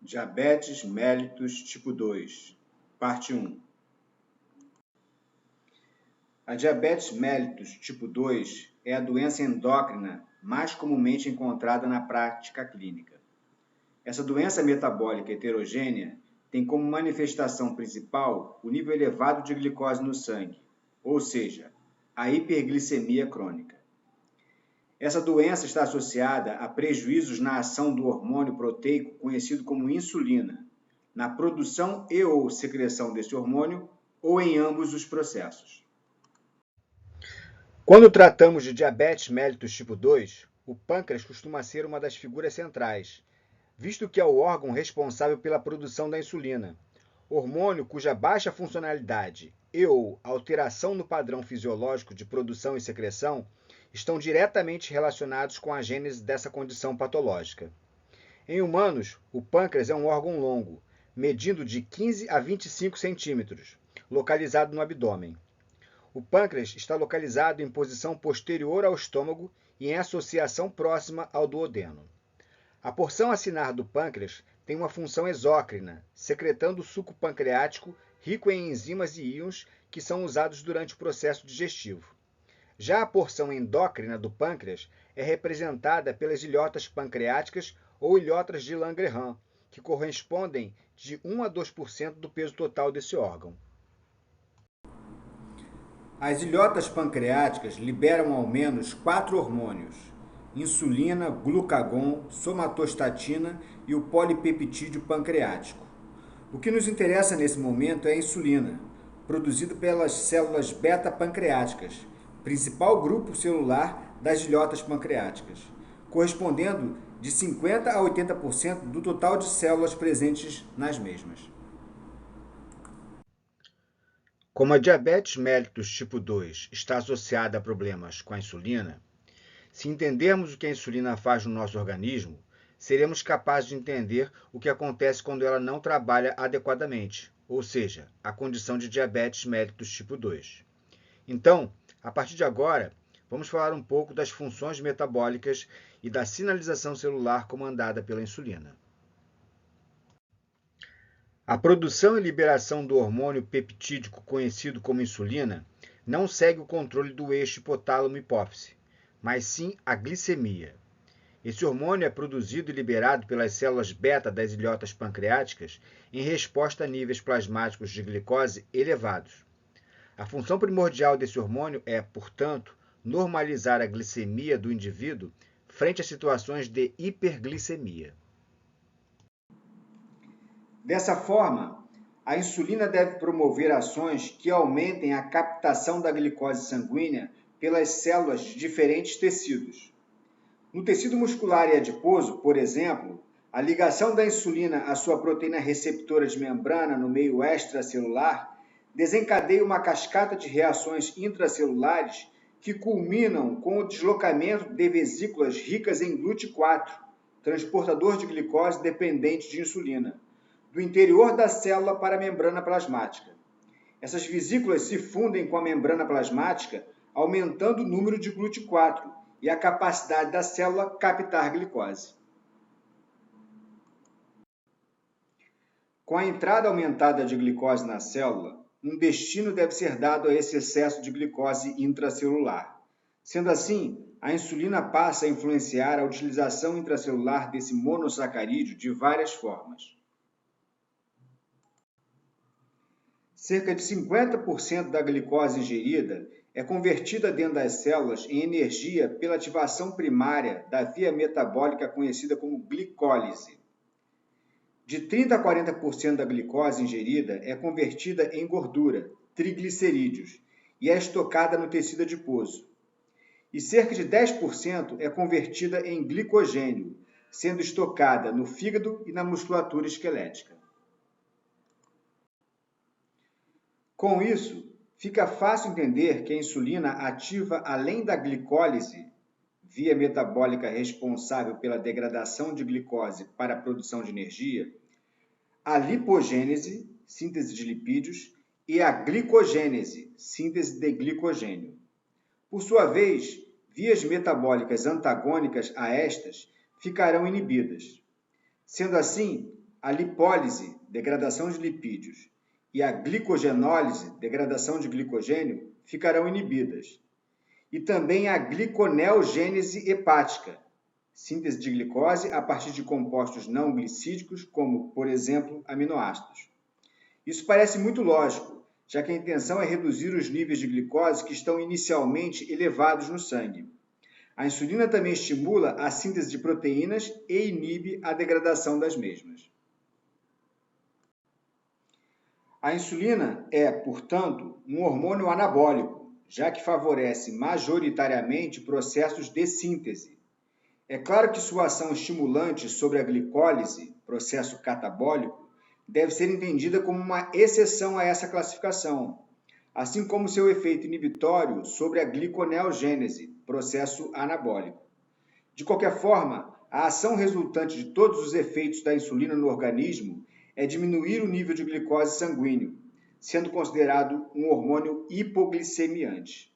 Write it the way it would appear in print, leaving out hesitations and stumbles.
Diabetes mellitus tipo 2, parte 1. A diabetes mellitus tipo 2 é a doença endócrina mais comumente encontrada na prática clínica. Essa doença metabólica heterogênea tem como manifestação principal o nível elevado de glicose no sangue, ou seja, a hiperglicemia crônica. Essa doença está associada a prejuízos na ação do hormônio proteico conhecido como insulina, na produção e/ou secreção desse hormônio ou em ambos os processos. Quando tratamos de diabetes mellitus tipo 2, o pâncreas costuma ser uma das figuras centrais, visto que é o órgão responsável pela produção da insulina, hormônio cuja baixa funcionalidade e/ou alteração no padrão fisiológico de produção e secreção estão diretamente relacionados com a gênese dessa condição patológica. Em humanos, o pâncreas é um órgão longo, medindo de 15 a 25 centímetros, localizado no abdômen. O pâncreas está localizado em posição posterior ao estômago e em associação próxima ao duodeno. A porção acinar do pâncreas tem uma função exócrina, secretando suco pancreático rico em enzimas e íons que são usados durante o processo digestivo. Já a porção endócrina do pâncreas é representada pelas ilhotas pancreáticas ou ilhotas de Langerhans, que correspondem de 1 a 2% do peso total desse órgão. As ilhotas pancreáticas liberam ao menos 4 hormônios: insulina, glucagon, somatostatina e o polipeptídeo pancreático. O que nos interessa nesse momento é a insulina, produzida pelas células beta-pancreáticas, principal grupo celular das ilhotas pancreáticas, correspondendo de 50 a 80% do total de células presentes nas mesmas. Como a diabetes mellitus tipo 2 está associada a problemas com a insulina, se entendermos o que a insulina faz no nosso organismo, seremos capazes de entender o que acontece quando ela não trabalha adequadamente, ou seja, a condição de diabetes mellitus tipo 2. Então, a partir de agora, vamos falar um pouco das funções metabólicas e da sinalização celular comandada pela insulina. A produção e liberação do hormônio peptídico conhecido como insulina não segue o controle do eixo hipotálamo-hipófise, mas sim a glicemia. Esse hormônio é produzido e liberado pelas células beta das ilhotas pancreáticas em resposta a níveis plasmáticos de glicose elevados. A função primordial desse hormônio é, portanto, normalizar a glicemia do indivíduo frente a situações de hiperglicemia. Dessa forma, a insulina deve promover ações que aumentem a captação da glicose sanguínea pelas células de diferentes tecidos. No tecido muscular e adiposo, por exemplo, a ligação da insulina à sua proteína receptora de membrana no meio extracelular desencadeia uma cascata de reações intracelulares que culminam com o deslocamento de vesículas ricas em GLUT4, transportador de glicose dependente de insulina, do interior da célula para a membrana plasmática. Essas vesículas se fundem com a membrana plasmática, aumentando o número de GLUT4 e a capacidade da célula captar glicose. Com a entrada aumentada de glicose na célula, um destino deve ser dado a esse excesso de glicose intracelular. Sendo assim, a insulina passa a influenciar a utilização intracelular desse monossacarídeo de várias formas. Cerca de 50% da glicose ingerida é convertida dentro das células em energia pela ativação primária da via metabólica conhecida como glicólise. De 30 a 40% da glicose ingerida é convertida em gordura, triglicerídeos, e é estocada no tecido adiposo. E cerca de 10% é convertida em glicogênio, sendo estocada no fígado e na musculatura esquelética. Com isso, fica fácil entender que a insulina ativa, além da glicólise, via metabólica responsável pela degradação de glicose para a produção de energia, a lipogênese, síntese de lipídios, e a glicogênese, síntese de glicogênio. Por sua vez, vias metabólicas antagônicas a estas ficarão inibidas. Sendo assim, a lipólise, degradação de lipídios, e a glicogenólise, degradação de glicogênio, ficarão inibidas. E também a gliconeogênese hepática, síntese de glicose a partir de compostos não glicídicos, como, por exemplo, aminoácidos. Isso parece muito lógico, já que a intenção é reduzir os níveis de glicose que estão inicialmente elevados no sangue. A insulina também estimula a síntese de proteínas e inibe a degradação das mesmas. A insulina é, portanto, um hormônio anabólico, já que favorece majoritariamente processos de síntese. É claro que sua ação estimulante sobre a glicólise, processo catabólico, deve ser entendida como uma exceção a essa classificação, assim como seu efeito inibitório sobre a gliconeogênese, processo anabólico. De qualquer forma, a ação resultante de todos os efeitos da insulina no organismo é diminuir o nível de glicose sanguíneo, sendo considerado um hormônio hipoglicemiante.